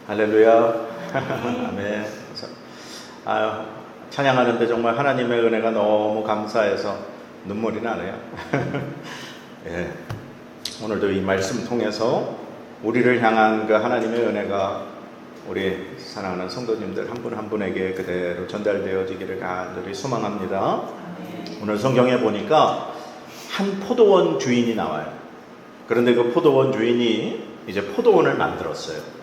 할렐루야. 아멘. 아유, 찬양하는데 정말 하나님의 은혜가 너무 감사해서 눈물이 나네요. 예. 오늘도 이 말씀 통해서 우리를 향한 그 하나님의 은혜가 우리 사랑하는 성도님들 한 분 한 분에게 그대로 전달되어지기를 간절히 소망합니다. 오늘 성경에 보니까 한 포도원 주인이 나와요. 그런데 그 포도원 주인이 이제 포도원을 만들었어요.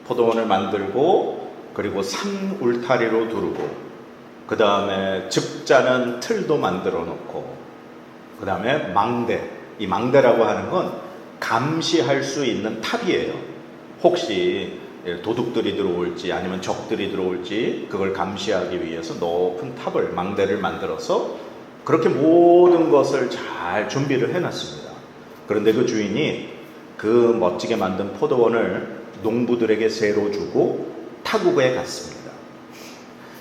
포도원을 만들고 그리고 산 울타리로 두르고 그 다음에 즙자는 틀도 만들어 놓고 그 다음에 망대, 이 망대라고 하는 건 감시할 수 있는 탑이에요. 혹시 도둑들이 들어올지 아니면 적들이 들어올지 그걸 감시하기 위해서 높은 탑을, 망대를 만들어서 그렇게 모든 것을 잘 준비를 해놨습니다. 그런데 그 주인이 그 멋지게 만든 포도원을 농부들에게 새로 주고 타국에 갔습니다.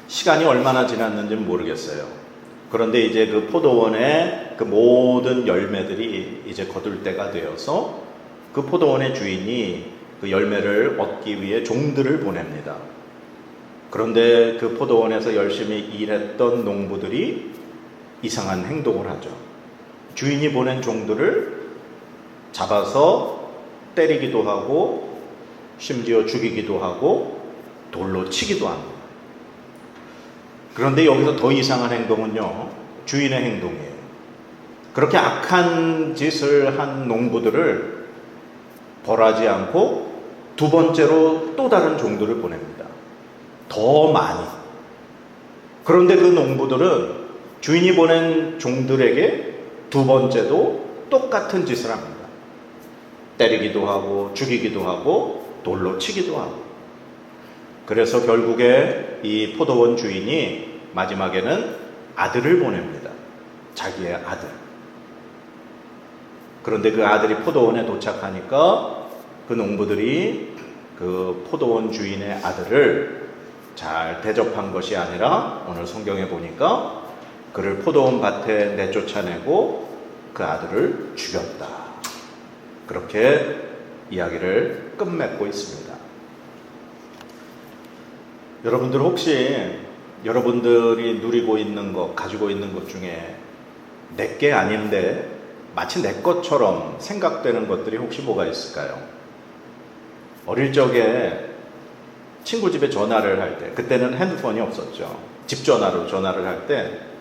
시간이 얼마나 지났는지는 모르겠어요. 그런데 이제 그 포도원의 그 모든 열매들이 이제 거둘 때가 되어서 그 포도원의 주인이 그 열매를 얻기 위해 종들을 보냅니다. 그런데 그 포도원에서 열심히 일했던 농부들이 이상한 행동을 하죠. 주인이 보낸 종들을 잡아서 때리기도 하고 심지어 죽이기도 하고 돌로 치기도 합니다. 그런데 여기서 더 이상한 행동은요, 주인의 행동이에요. 그렇게 악한 짓을 한 농부들을 벌하지 않고 두 번째로 또 다른 종들을 보냅니다. 더 많이. 그런데 그 농부들은 주인이 보낸 종들에게 두 번째도 똑같은 짓을 합니다. 때리기도 하고 죽이기도 하고 돌로 치기도 하고. 그래서 결국에 이 포도원 주인이 마지막에는 아들을 보냅니다. 자기의 아들. 그런데 그 아들이 포도원에 도착하니까 그 농부들이 그 포도원 주인의 아들을 잘 대접한 것이 아니라 오늘 성경에 보니까 그를 포도원 밭에 내쫓아내고 그 아들을 죽였다. 그렇게 이야기를 끝맺고 있습니다. 여러분들 혹시 여러분들이 누리고 있는 것, 가지고 있는 것 중에 내게 아닌데 마치 내 것처럼 생각되는 것들이 혹시 뭐가 있을까요? 어릴 적에 친구 집에 전화를 할 때, 그때는 핸드폰이 없었죠. 집 전화로 전화를 할 때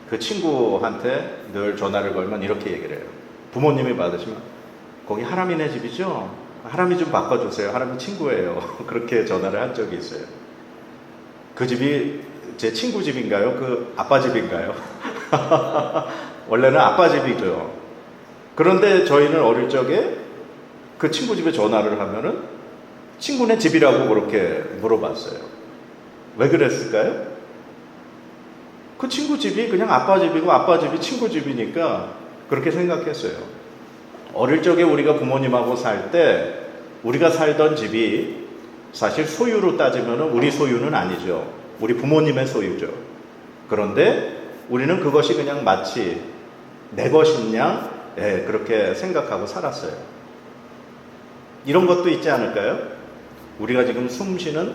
그 친구한테 늘 전화를 걸면 이렇게 얘기를 해요. 부모님이 받으시면 거기 하람이네 집이죠? 하람이 좀 바꿔주세요. 하람이 친구예요. 그렇게 전화를 한 적이 있어요. 그 집이 제 친구 집인가요? 그 아빠 집인가요? 원래는 아빠 집이죠. 그런데 저희는 어릴 적에 그 친구 집에 전화를 하면은 친구네 집이라고 그렇게 물어봤어요. 왜 그랬을까요? 그 친구 집이 그냥 아빠 집이고 아빠 집이 친구 집이니까 그렇게 생각했어요. 어릴 적에 우리가 부모님하고 살 때 우리가 살던 집이 사실 소유로 따지면 우리 소유는 아니죠. 우리 부모님의 소유죠. 그런데 우리는 그것이 그냥 마치 내 것인 양 그렇게 생각하고 살았어요. 이런 것도 있지 않을까요? 우리가 지금 숨 쉬는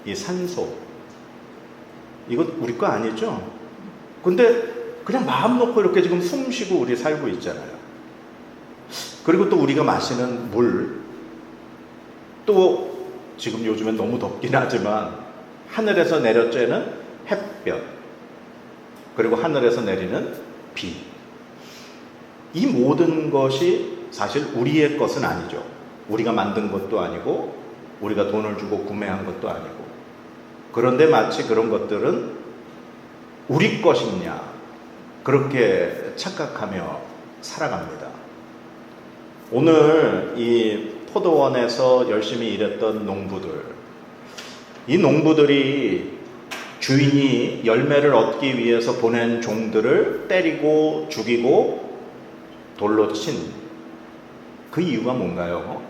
이 산소, 이거 우리 거 아니죠? 근데 그냥 마음 놓고 이렇게 지금 숨 쉬고 우리 살고 있잖아요. 그리고 또 우리가 마시는 물, 또 지금 요즘엔 너무 덥긴 하지만 하늘에서 내려쬐는 햇볕, 그리고 하늘에서 내리는 비, 이 모든 것이 사실 우리의 것은 아니죠. 우리가 만든 것도 아니고 우리가 돈을 주고 구매한 것도 아니고. 그런데 마치 그런 것들은 우리 것이냐 그렇게 착각하며 살아갑니다. 오늘 이 포도원에서 열심히 일했던 농부들, 이 농부들이 주인이 열매를 얻기 위해서 보낸 종들을 때리고 죽이고 돌로 친 그 이유가 뭔가요?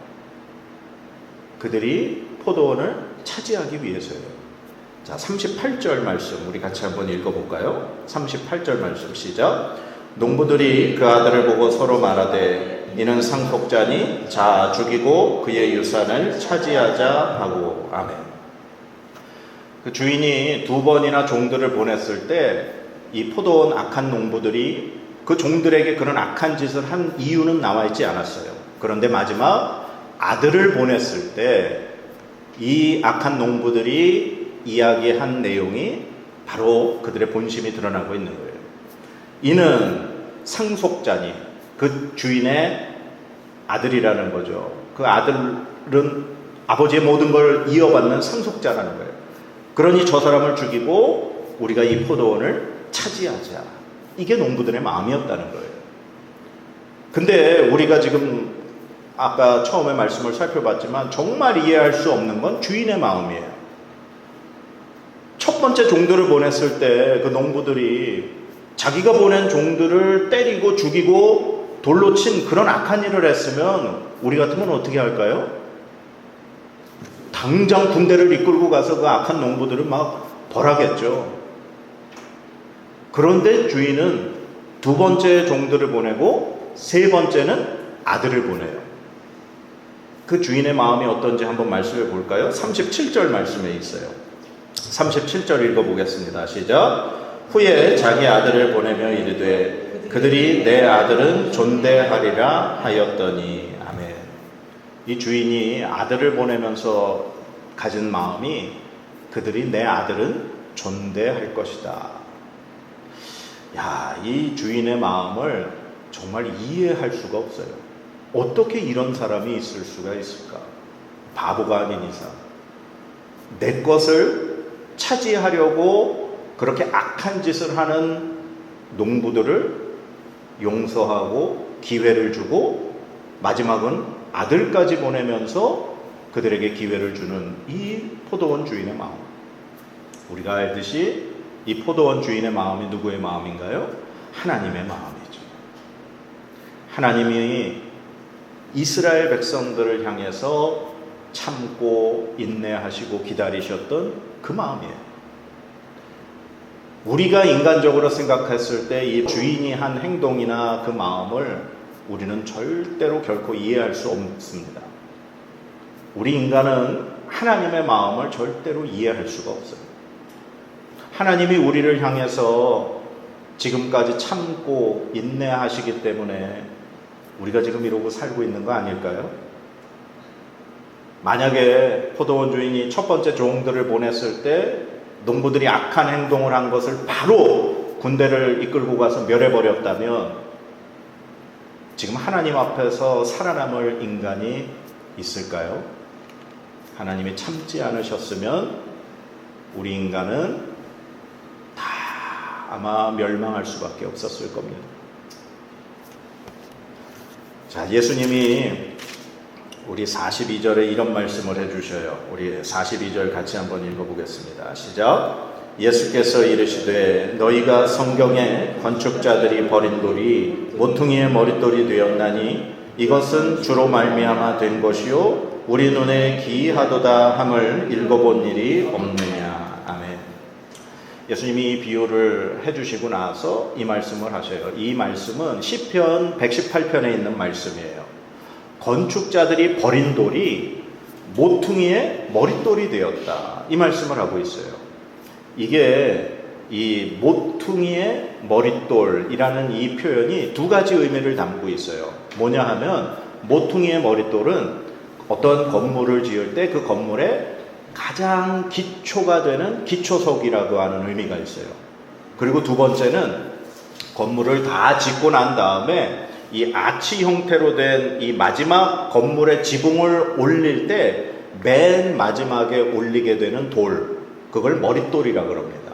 그들이 포도원을 차지하기 위해서예요. 자, 38절 말씀 우리 같이 한번 읽어볼까요? 38절 말씀 시작. 농부들이 그 아들을 보고 서로 말하되 이는 상속자니 자 죽이고 그의 유산을 차지하자 하고. 아멘. 그 주인이 두 번이나 종들을 보냈을 때 이 포도원 악한 농부들이 그 종들에게 그런 악한 짓을 한 이유는 나와 있지 않았어요. 그런데 마지막 아들을 보냈을 때 이 악한 농부들이 이야기한 내용이 바로 그들의 본심이 드러나고 있는 거예요. 이는 상속자니, 그 주인의 아들이라는 거죠. 그 아들은 아버지의 모든 걸 이어받는 상속자라는 거예요. 그러니 저 사람을 죽이고 우리가 이 포도원을 차지하자. 이게 농부들의 마음이었다는 거예요. 근데 우리가 지금 아까 처음에 말씀을 살펴봤지만 정말 이해할 수 없는 건 주인의 마음이에요. 첫 번째 종들을 보냈을 때 그 농부들이 자기가 보낸 종들을 때리고 죽이고 돌로 친 그런 악한 일을 했으면 우리 같으면 어떻게 할까요? 당장 군대를 이끌고 가서 그 악한 농부들을 막 벌하겠죠. 그런데 주인은 두 번째 종들을 보내고 세 번째는 아들을 보내요. 그 주인의 마음이 어떤지 한번 말씀해 볼까요? 37절 말씀에 있어요. 37절 읽어보겠습니다. 시작. 후에 자기 아들을 보내며 이르되 그들이 내 아들은 존대하리라 하였더니. 아멘. 이 주인이 아들을 보내면서 가진 마음이 그들이 내 아들은 존대할 것이다. 야, 이 주인의 마음을 정말 이해할 수가 없어요. 어떻게 이런 사람이 있을 수가 있을까? 바보가 아닌 이상 내 것을 차지하려고 그렇게 악한 짓을 하는 농부들을 용서하고 기회를 주고 마지막은 아들까지 보내면서 그들에게 기회를 주는 이 포도원 주인의 마음. 우리가 알듯이 이 포도원 주인의 마음이 누구의 마음인가요? 하나님의 마음이죠. 하나님이 이스라엘 백성들을 향해서 참고 인내하시고 기다리셨던 그 마음이에요. 우리가 인간적으로 생각했을 때 이 주인이 한 행동이나 그 마음을 우리는 절대로 결코 이해할 수 없습니다. 우리 인간은 하나님의 마음을 절대로 이해할 수가 없어요. 하나님이 우리를 향해서 지금까지 참고 인내하시기 때문에 우리가 지금 이러고 살고 있는 거 아닐까요? 만약에 포도원 주인이 첫 번째 종들을 보냈을 때 농부들이 악한 행동을 한 것을 바로 군대를 이끌고 가서 멸해버렸다면 지금 하나님 앞에서 살아남을 인간이 있을까요? 하나님이 참지 않으셨으면 우리 인간은 다 아마 멸망할 수밖에 없었을 겁니다. 자, 예수님이 우리 42절에 이런 말씀을 해주셔요. 우리 42절 같이 한번 읽어보겠습니다. 시작. 예수께서 이르시되 너희가 성경에 건축자들이 버린 돌이 모퉁이의 머릿돌이 되었나니 이것은 주로 말미암아 된 것이요 우리 눈에 기이하도다 함을 읽어본 일이 없느냐. 아멘. 예수님이 이 비유를 해주시고 나서 이 말씀을 하셔요. 이 말씀은 시편 118편에 있는 말씀이에요. 건축자들이 버린 돌이 모퉁이의 머릿돌이 되었다. 이 말씀을 하고 있어요. 이게 이 모퉁이의 머릿돌이라는 이 표현이 두 가지 의미를 담고 있어요. 뭐냐 하면 모퉁이의 머릿돌은 어떤 건물을 지을 때 그 건물에 가장 기초가 되는 기초석이라고 하는 의미가 있어요. 그리고 두 번째는 건물을 다 짓고 난 다음에 이 아치 형태로 된 이 마지막 건물의 지붕을 올릴 때 맨 마지막에 올리게 되는 돌, 그걸 머릿돌이라고 합니다.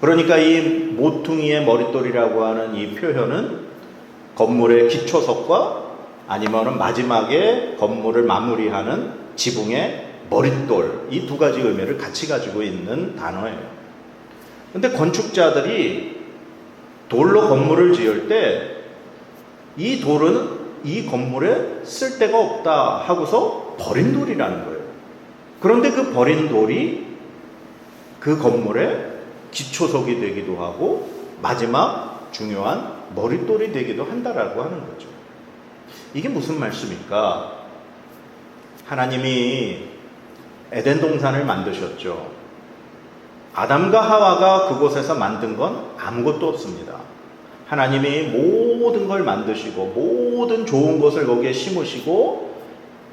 그러니까 이 모퉁이의 머릿돌이라고 하는 이 표현은 건물의 기초석과 아니면 마지막에 건물을 마무리하는 지붕의 머릿돌, 이 두 가지 의미를 같이 가지고 있는 단어예요. 근데 건축자들이 돌로 건물을 지을 때 이 돌은 이 건물에 쓸데가 없다 하고서 버린 돌이라는 거예요. 그런데 그 버린 돌이 그 건물의 기초석이 되기도 하고 마지막 중요한 머릿돌이 되기도 한다라고 하는 거죠. 이게 무슨 말씀입니까? 하나님이 에덴 동산을 만드셨죠. 아담과 하와가 그곳에서 만든 건 아무것도 없습니다. 하나님이 모든 걸 만드시고 모든 좋은 것을 거기에 심으시고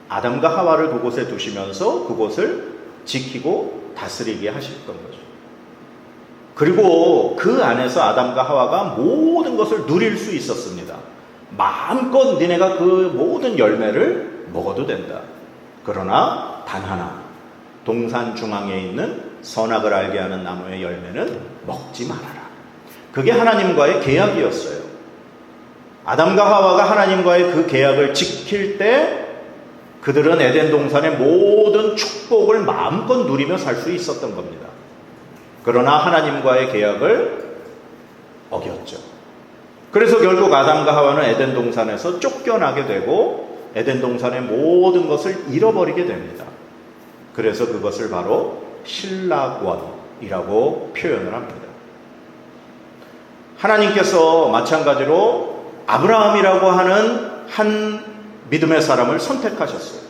아담과 하와를 그곳에 두시면서 그곳을 지키고 다스리게 하셨던 거죠. 그리고 그 안에서 아담과 하와가 모든 것을 누릴 수 있었습니다. 마음껏 니네가 그 모든 열매를 먹어도 된다. 그러나 단 하나, 동산 중앙에 있는 선악을 알게 하는 나무의 열매는 먹지 말아라. 그게 하나님과의 계약이었어요. 아담과 하와가 하나님과의 그 계약을 지킬 때 그들은 에덴 동산의 모든 축복을 마음껏 누리며 살 수 있었던 겁니다. 그러나 하나님과의 계약을 어겼죠. 그래서 결국 아담과 하와는 에덴 동산에서 쫓겨나게 되고 에덴 동산의 모든 것을 잃어버리게 됩니다. 그래서 그것을 바로 실락원이라고 표현을 합니다. 하나님께서 마찬가지로 아브라함이라고 하는 한 믿음의 사람을 선택하셨어요.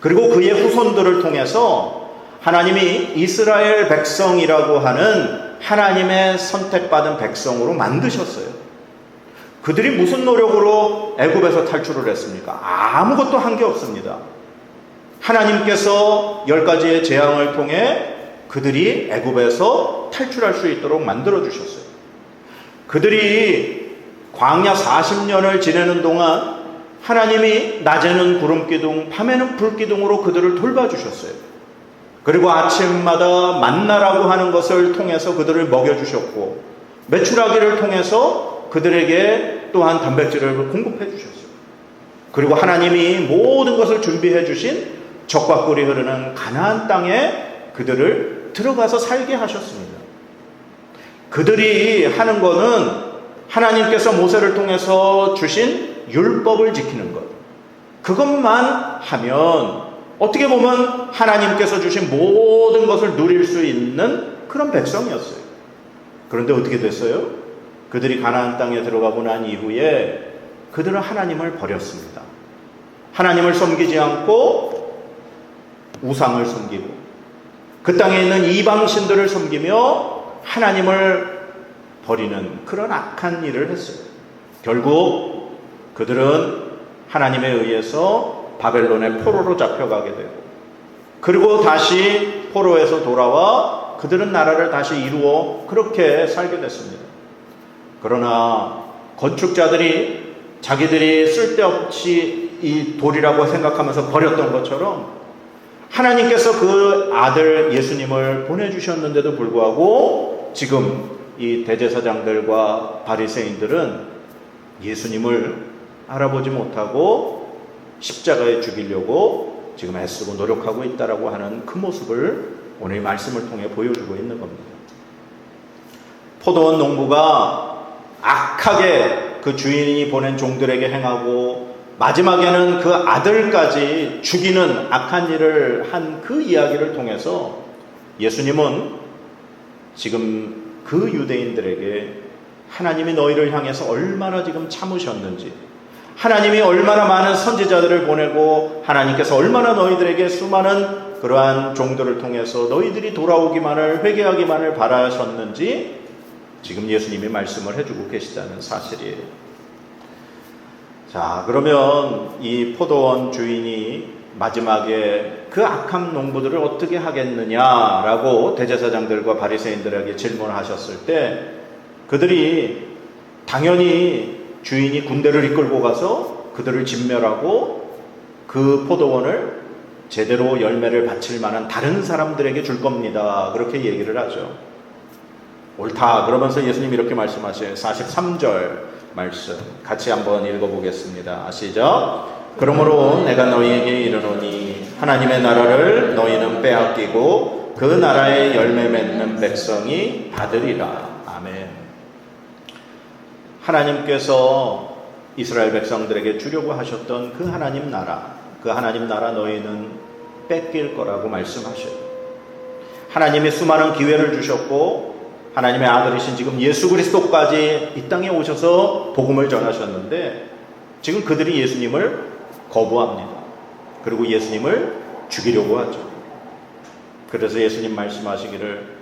그리고 그의 후손들을 통해서 하나님이 이스라엘 백성이라고 하는 하나님의 선택받은 백성으로 만드셨어요. 그들이 무슨 노력으로 애굽에서 탈출을 했습니까? 아무것도 한 게 없습니다. 하나님께서 10가지의 재앙을 통해 그들이 애굽에서 탈출할 수 있도록 만들어 주셨어요. 그들이 광야 40년을 지내는 동안 하나님이 낮에는 구름기둥, 밤에는 불기둥으로 그들을 돌봐주셨어요. 그리고 아침마다 만나라고 하는 것을 통해서 그들을 먹여주셨고 메추라기를 통해서 그들에게 또한 단백질을 공급해 주셨어요. 그리고 하나님이 모든 것을 준비해 주신 젖과 꿀이 흐르는 가나안 땅에 그들을 들어가서 살게 하셨습니다. 그들이 하는 것은 하나님께서 모세를 통해서 주신 율법을 지키는 것. 그것만 하면 어떻게 보면 하나님께서 주신 모든 것을 누릴 수 있는 그런 백성이었어요. 그런데 어떻게 됐어요? 그들이 가나안 땅에 들어가고 난 이후에 그들은 하나님을 버렸습니다. 하나님을 섬기지 않고 우상을 섬기고 그 땅에 있는 이방신들을 섬기며 하나님을 버리는 그런 악한 일을 했어요. 결국 그들은 하나님에 의해서 바벨론의 포로로 잡혀가게 되고 그리고 다시 포로에서 돌아와 그들은 나라를 다시 이루어 그렇게 살게 됐습니다. 그러나 건축자들이 자기들이 쓸데없이 이 돌이라고 생각하면서 버렸던 것처럼 하나님께서 그 아들 예수님을 보내주셨는데도 불구하고 지금 이 대제사장들과 바리새인들은 예수님을 알아보지 못하고 십자가에 죽이려고 지금 애쓰고 노력하고 있다라고 하는 그 모습을 오늘 말씀을 통해 보여주고 있는 겁니다. 포도원 농부가 악하게 그 주인이 보낸 종들에게 행하고 마지막에는 그 아들까지 죽이는 악한 일을 한 그 이야기를 통해서 예수님은 지금 그 유대인들에게 하나님이 너희를 향해서 얼마나 지금 참으셨는지, 하나님이 얼마나 많은 선지자들을 보내고 하나님께서 얼마나 너희들에게 수많은 그러한 종들을 통해서 너희들이 돌아오기만을, 회개하기만을 바라셨는지 지금 예수님이 말씀을 해주고 계시다는 사실이에요. 자, 그러면 이 포도원 주인이 마지막에 그 악한 농부들을 어떻게 하겠느냐라고 대제사장들과 바리새인들에게 질문하셨을 때 그들이 당연히 주인이 군대를 이끌고 가서 그들을 진멸하고 그 포도원을 제대로 열매를 바칠 만한 다른 사람들에게 줄 겁니다. 그렇게 얘기를 하죠. 옳다. 그러면서 예수님이 이렇게 말씀하셔요. 43절 말씀 같이 한번 읽어보겠습니다. 시작. 그러므로 내가 너희에게 이르노니 하나님의 나라를 너희는 빼앗기고 그 나라의 열매 맺는 백성이 받으리라. 아멘. 하나님께서 이스라엘 백성들에게 주려고 하셨던 그 하나님 나라 너희는 뺏길 거라고 말씀하셔요. 하나님이 수많은 기회를 주셨고 하나님의 아들이신 지금 예수 그리스도까지 이 땅에 오셔서 복음을 전하셨는데 지금 그들이 예수님을 거부합니다. 그리고 예수님을 죽이려고 하죠. 그래서 예수님 말씀하시기를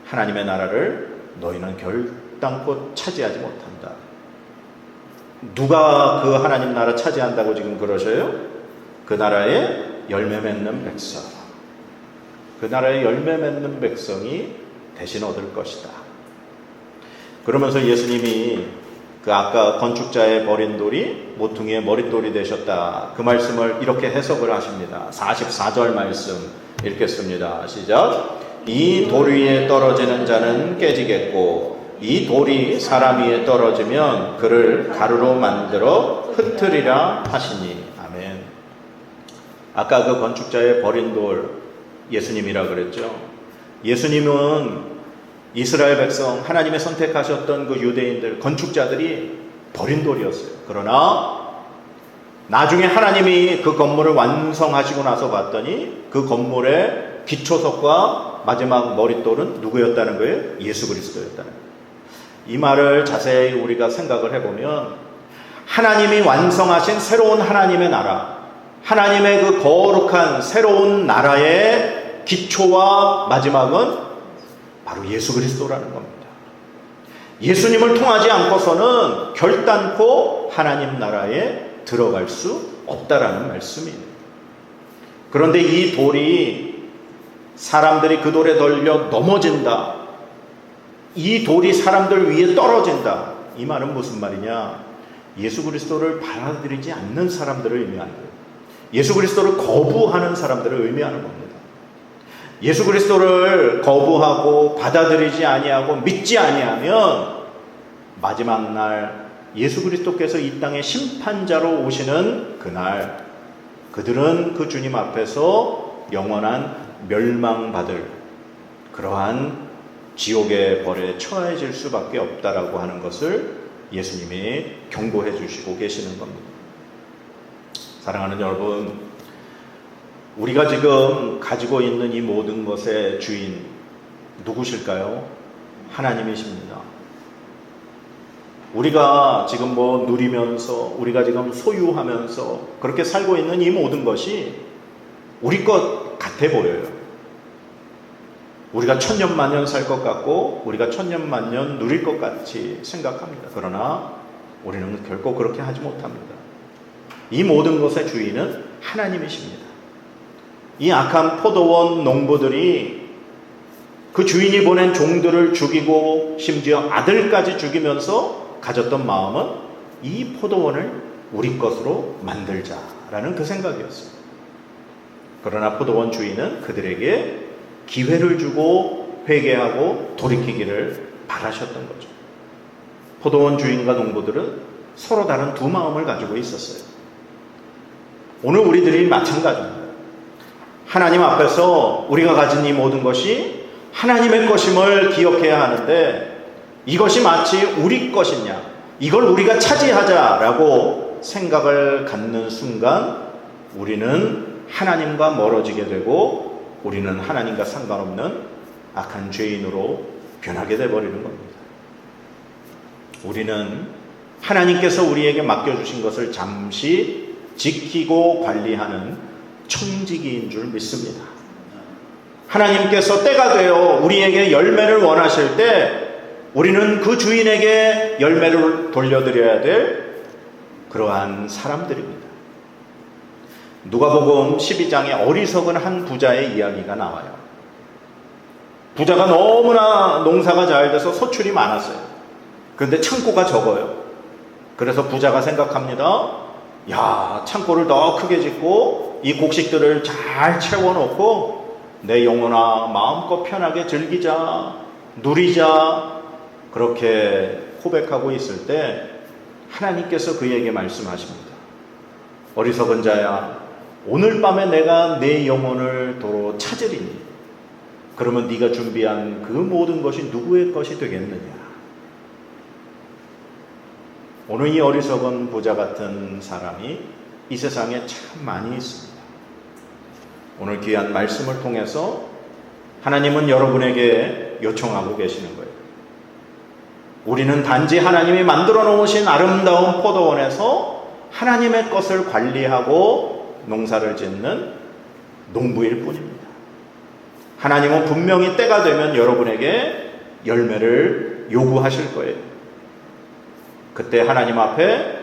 하나님의 나라를 너희는 결단코 차지하지 못한다. 누가 그 하나님 나라 차지한다고 지금 그러셔요? 그 나라에 열매 맺는 백성. 그 나라에 열매 맺는 백성이 대신 얻을 것이다. 그러면서 예수님이 그 아까 건축자의 버린 돌이 모퉁이의 머릿돌이 되셨다. 그 말씀을 이렇게 해석을 하십니다. 44절 말씀 읽겠습니다. 시작. 이 돌 위에 떨어지는 자는 깨지겠고 이 돌이 사람 위에 떨어지면 그를 가루로 만들어 흩트리라 하시니. 아멘. 아까 그 건축자의 버린 돌 예수님이라 그랬죠. 예수님은 이스라엘 백성, 하나님의 선택하셨던 그 유대인들, 건축자들이 버린 돌이었어요. 그러나 나중에 하나님이 그 건물을 완성하시고 나서 봤더니 그 건물의 기초석과 마지막 머릿돌은 누구였다는 거예요? 예수 그리스도였다는 거예요. 이 말을 자세히 우리가 생각을 해보면 하나님이 완성하신 새로운 하나님의 나라, 하나님의 그 거룩한 새로운 나라의 기초와 마지막은 바로 예수 그리스도라는 겁니다. 예수님을 통하지 않고서는 결단코 하나님 나라에 들어갈 수 없다라는 말씀이에요. 그런데 이 돌이 사람들이 그 돌에 걸려 넘어진다. 이 돌이 사람들 위에 떨어진다. 이 말은 무슨 말이냐? 예수 그리스도를 받아들이지 않는 사람들을 의미하는 거예요. 예수 그리스도를 거부하는 사람들을 의미하는 겁니다. 예수 그리스도를 거부하고 받아들이지 아니하고 믿지 아니하면 마지막 날 예수 그리스도께서 이 땅에 심판자로 오시는 그날 그들은 그 주님 앞에서 영원한 멸망받을 그러한 지옥의 벌에 처해질 수밖에 없다라고 하는 것을 예수님이 경고해 주시고 계시는 겁니다. 사랑하는 여러분, 우리가 지금 가지고 있는 이 모든 것의 주인 누구실까요? 하나님이십니다. 우리가 지금 누리면서 우리가 지금 소유하면서 그렇게 살고 있는 이 모든 것이 우리 것 같아 보여요. 우리가 천년만년 살 것 같고 우리가 천년만년 누릴 것 같이 생각합니다. 그러나 우리는 결코 그렇게 하지 못합니다. 이 모든 것의 주인은 하나님이십니다. 이 악한 포도원 농부들이 그 주인이 보낸 종들을 죽이고 심지어 아들까지 죽이면서 가졌던 마음은 이 포도원을 우리 것으로 만들자라는 그 생각이었습니다. 그러나 포도원 주인은 그들에게 기회를 주고 회개하고 돌이키기를 바라셨던 거죠. 포도원 주인과 농부들은 서로 다른 두 마음을 가지고 있었어요. 오늘 우리들이 마찬가지입니다. 하나님 앞에서 우리가 가진 이 모든 것이 하나님의 것임을 기억해야 하는데 이것이 마치 우리 것이냐, 이걸 우리가 차지하자라고 생각을 갖는 순간 우리는 하나님과 멀어지게 되고 우리는 하나님과 상관없는 악한 죄인으로 변하게 되어버리는 겁니다. 우리는 하나님께서 우리에게 맡겨주신 것을 잠시 지키고 관리하는 청지기인 줄 믿습니다. 하나님께서 때가 되어 우리에게 열매를 원하실 때 우리는 그 주인에게 열매를 돌려드려야 될 그러한 사람들입니다. 누가복음 12장에 어리석은 한 부자의 이야기가 나와요. 부자가 너무나 농사가 잘 돼서 소출이 많았어요. 그런데 창고가 적어요. 그래서 부자가 생각합니다. 야, 창고를 더 크게 짓고 이 곡식들을 잘 채워놓고 내 영혼아 마음껏 편하게 즐기자, 누리자, 그렇게 고백하고 있을 때 하나님께서 그에게 말씀하십니다. 어리석은 자야, 오늘 밤에 내가 내 영혼을 도로 찾으리니 그러면 네가 준비한 그 모든 것이 누구의 것이 되겠느냐. 오늘 이 어리석은 부자 같은 사람이 이 세상에 참 많이 있습니다. 오늘 귀한 말씀을 통해서 하나님은 여러분에게 요청하고 계시는 거예요. 우리는 단지 하나님이 만들어 놓으신 아름다운 포도원에서 하나님의 것을 관리하고 농사를 짓는 농부일 뿐입니다. 하나님은 분명히 때가 되면 여러분에게 열매를 요구하실 거예요. 그때 하나님 앞에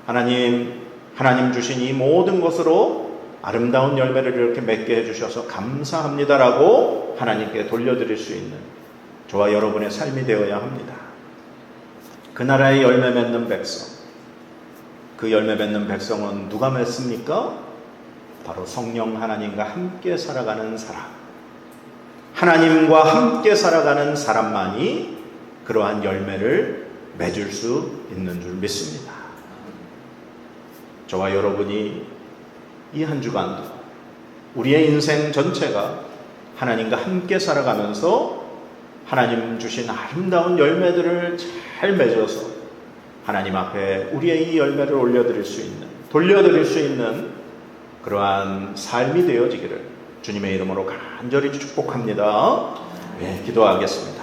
하나님 주신 이 모든 것으로 아름다운 열매를 이렇게 맺게 해주셔서 감사합니다라고 하나님께 돌려드릴 수 있는 저와 여러분의 삶이 되어야 합니다. 그 나라의 열매 맺는 백성, 그 열매 맺는 백성은 누가 맺습니까? 바로 성령 하나님과 함께 살아가는 사람, 하나님과 함께 살아가는 사람만이 그러한 열매를 맺을 수 있는 줄 믿습니다. 저와 여러분이 이 한 주간도 우리의 인생 전체가 하나님과 함께 살아가면서 하나님 주신 아름다운 열매들을 잘 맺어서 하나님 앞에 우리의 이 열매를 올려드릴 수 있는, 돌려드릴 수 있는 그러한 삶이 되어지기를 주님의 이름으로 간절히 축복합니다. 네, 기도하겠습니다.